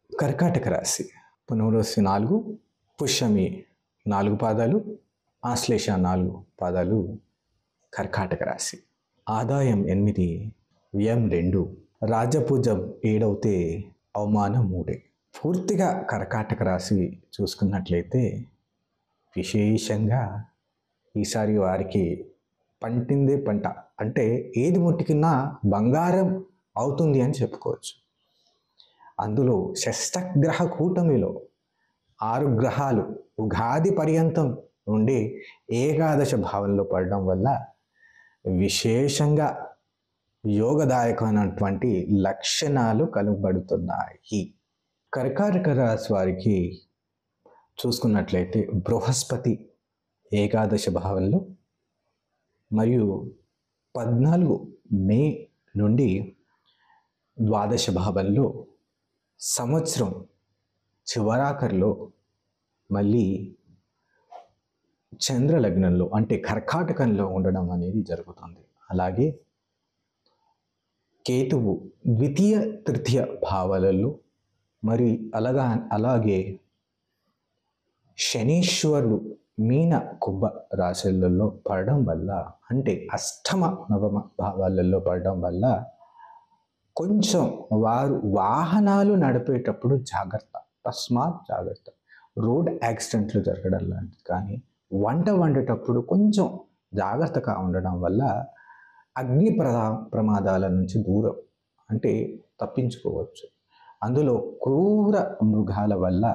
కర్కాటక రాశి పునర్వసు 4, పుష్యమి 4 పాదాలు, ఆశ్లేష 4 పాదాలు కర్కాటక రాశి. ఆదాయం 8, వ్యయం 2, రాజపూజం 7 అవుతే అవమానం 3. పూర్తిగా కర్కాటక రాశి చూసుకున్నట్లయితే విశేషంగా ఈసారి వారికి పంటిందే పంట, అంటే ఏది ముట్టుకున్నా బంగారం అవుతుంది అని చెప్పుకోవచ్చు. అందులో షష్టగ్రహ కూటమిలో 6 గ్రహాలు ఉగాది పర్యంతం నుండి ఏకాదశ భావంలో పడడం వల్ల విశేషంగా యోగదాయకమైనటువంటి లక్షణాలు కనబడుతున్నాయి. కర్కాటక రాశి వారికి చూసుకున్నట్లయితే బృహస్పతి ఏకాదశ భావంలో మరియు 14 మే నుండి ద్వాదశ భావంలో, సంవత్సరం చివరాఖరిలో మళ్ళీ చంద్రలగ్నంలో అంటే కర్కాటకంలో ఉండడం అనేది జరుగుతుంది. అలాగే కేతువు ద్వితీయ తృతీయ భావాలలో మరి అలాగే శనీశ్వరుడు మీన కుంభ రాశులలో పడడం వల్ల, అంటే అష్టమ నవమ భావాలలో పడడం వల్ల కొంచెం వారు వాహనాలు నడిపేటప్పుడు జాగ్రత్త, తస్మాత్ జాగ్రత్త. రోడ్ యాక్సిడెంట్లు జరగడం లాంటిది కానీ, వంట వండేటప్పుడు కొంచెం జాగ్రత్తగా ఉండడం వల్ల అగ్ని ప్రమాదాల నుంచి దూరం అంటే తప్పించుకోవచ్చు. అందులో క్రూర మృగాల వల్ల,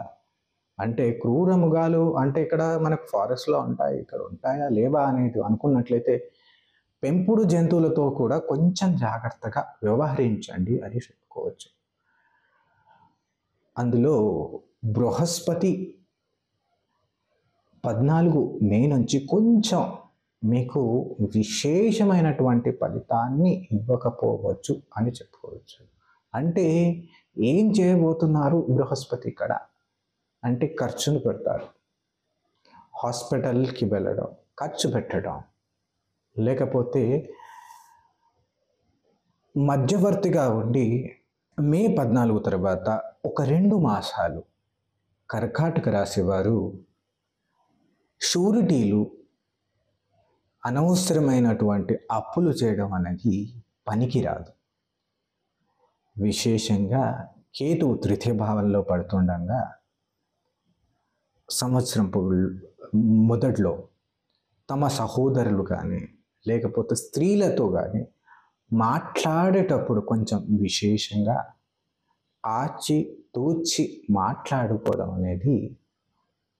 అంటే క్రూర మృగాలు అంటే ఇక్కడ మనకు ఫారెస్ట్లో ఉంటాయి, ఇక్కడ ఉంటాయా లేవా అనేది అనుకున్నట్లయితే పెంపుడు జంతువులతో కూడా కొంచెం జాగ్రత్తగా వ్యవహరించండి అని చెప్పుకోవచ్చు. అందులో బృహస్పతి 14 మే నుంచి కొంచెం మీకు విశేషమైనటువంటి ఫలితాన్ని ఇవ్వకపోవచ్చు అని చెప్పుకోవచ్చు. అంటే ఏం చేయబోతున్నారు బృహస్పతి ఇక్కడ అంటే ఖర్చును పెడతారు, హాస్పిటల్కి వెళ్ళడం, ఖర్చు పెట్టడం, లేకపోతే మధ్యవర్తిగా ఉండి మే 14 తర్వాత ఒక 2 మాసాలు కర్కాటక రాశి వారు షూరిటీలు, అనవసరమైనటువంటి అప్పులు చేయడం అనేది పనికిరాదు. విశేషంగా కేతువు తృతీయ భావంలో పడుతుండగా సంవత్సరం మొదట్లో తమ సహోదరులు కానీ లేకపోతే స్త్రీలతో కానీ మాట్లాడేటప్పుడు కొంచెం విశేషంగా ఆచి తూచి మాట్లాడుకోవడం అనేది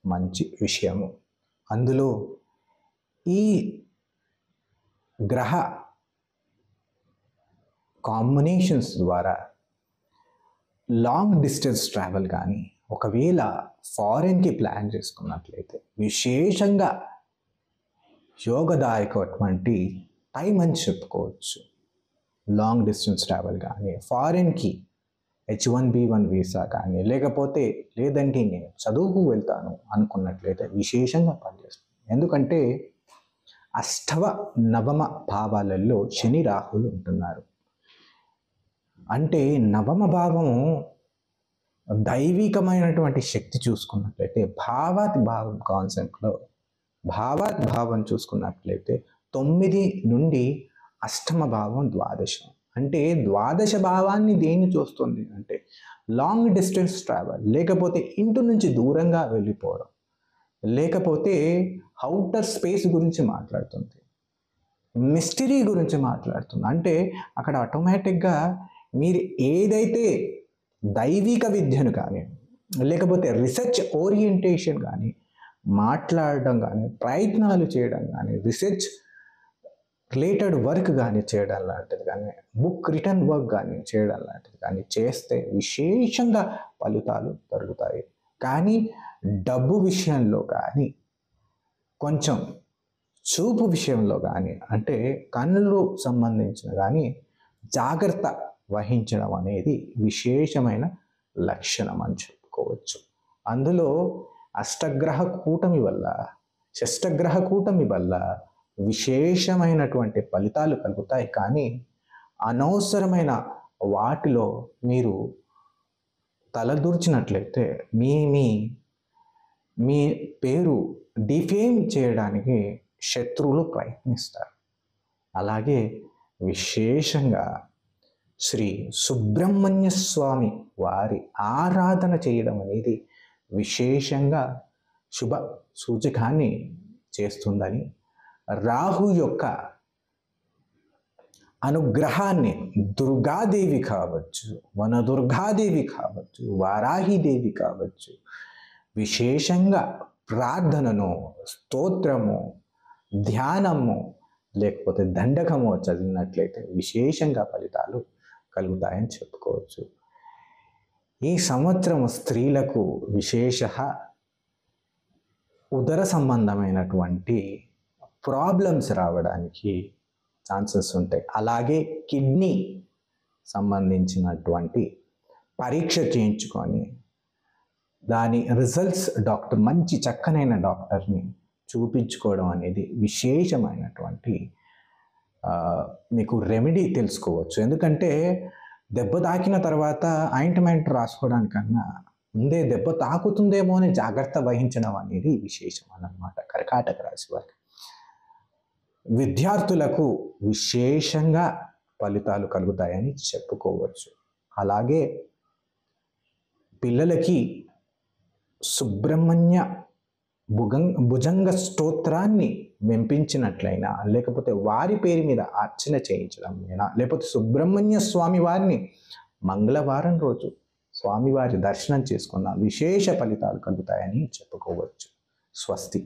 మంచి విషయము. అందులో ఈ గ్రహ కాంబినేషన్స్ ద్వారా లాంగ్ డిస్టెన్స్ ట్రావెల్ కానీ, ఒకవేళ ఫారెన్కి ప్లాన్ చేసుకున్నట్లయితే విశేషంగా యోగదాయకటువంటి టైం అని చెప్పుకోవచ్చు. లాంగ్ డిస్టెన్స్ ట్రావెల్ కానీ, ఫారెన్కి H1B1 వీసా కానీ, లేదంటే నేను చదువుకు వెళ్తాను అనుకున్నట్లయితే విశేషంగా పనిచేస్తుంది. ఎందుకంటే అష్టమ నవమ భావాలలో శని రాహులు ఉంటున్నారు. అంటే నవమ భావము దైవికమైనటువంటి శక్తి చూసుకున్నట్లయితే భావాత్ భావం కాన్సెప్ట్లో భావం చూసుకున్నట్లయితే 9 నుండి అష్టమ భావం ద్వాదశం, అంటే ద్వాదశ భావాన్ని దేన్ని చూస్తుంది అంటే లాంగ్ డిస్టెన్స్ ట్రావెల్, లేకపోతే ఇంటి నుంచి దూరంగా వెళ్ళిపోవడం, లేకపోతే అవుటర్ స్పేస్ గురించి మాట్లాడుతుంది, మిస్టరీ గురించి మాట్లాడుతుంది. అంటే అక్కడ ఆటోమేటిక్గా మీరు ఏదైతే దైవిక విద్యను కానీ, లేకపోతే రీసెర్చ్ ఓరియంటేషన్ కానీ మాట్లాడడం కానీ, ప్రయత్నాలు చేయడం కానీ, రీసెర్చ్ రిలేటెడ్ వర్క్ కానీ చేయడం లాంటిది కానీ, బుక్ రిటర్న్ వర్క్ కానీ చేయడం లాంటిది కానీ చేస్తే విశేషంగా ఫలితాలు దొరుకుతాయి. కానీ డబ్బు విషయంలో కానీ, కొంచెం చూపు విషయంలో కానీ, అంటే కళ్ళు సంబంధించిన కానీ జాగ్రత్త వహించడం అనేది విశేషమైన లక్షణం అని చెప్పుకోవచ్చు. అందులో అష్టగ్రహ కూటమి వల్ల, షష్టగ్రహ కూటమి వల్ల విశేషమైనటువంటి ఫలితాలు కలుగుతాయి. కానీ అనవసరమైన వాటిలో మీరు తలదూర్చినట్లయితే మీ మీ మీ పేరు డిఫేమ్ చేయడానికి శత్రువులు ప్రయత్నిస్తారు. అలాగే విశేషంగా శ్రీ సుబ్రహ్మణ్య స్వామి వారి ఆరాధన చేయడం అనేది విశేషంగా శుభ సూచకాన్ని చేస్తుందని, రాహు యొక్క అనుగ్రహాన్ని దుర్గాదేవి కావచ్చు, వనదుర్గాదేవి కావచ్చు, వారాహిదేవి కావచ్చు, విశేషంగా ప్రార్థనను, స్తోత్రము, ధ్యానము లేకపోతే దండకము చదివినట్లయితే విశేషంగా ఫలితాలు కలుగుతాయని చెప్పుకోవచ్చు. ఈ సంవత్సరం స్త్రీలకు విశేష ఉదర సంబంధమైనటువంటి ప్రాబ్లమ్స్ రావడానికి ఛాన్సెస్ ఉంటాయి. అలాగే కిడ్నీ సంబంధించినటువంటి పరీక్ష చేయించుకొని దాని రిజల్ట్స్ మంచి చక్కనైన డాక్టర్ని చూపించుకోవడం అనేది విశేషమైనటువంటి మీకు రెమెడీ తెలుసుకోవచ్చు. ఎందుకంటే దెబ్బ తాకిన తర్వాత ఆయింట్మెంట్ రాసుకోవడానికన్నా ముందే దెబ్బ తాకుతుందేమో అని జాగ్రత్త వహించడం అనేది విశేషం అన్నమాట. కర్కాటక రాశి వారికి విద్యార్థులకు విశేషంగా ఫలితాలు కలుగుతాయని చెప్పుకోవచ్చు. అలాగే పిల్లలకి సుబ్రహ్మణ్య భుజంగ స్తోత్రాన్ని వినిపించినట్లయినా, లేకపోతే వారి పేరు మీద అర్చన చేయించడం అయినా, లేకపోతే సుబ్రహ్మణ్య స్వామి వారిని మంగళవారం రోజు స్వామివారి దర్శనం చేసుకున్న విశేష ఫలితాలు కలుగుతాయని చెప్పుకోవచ్చు. స్వస్తి.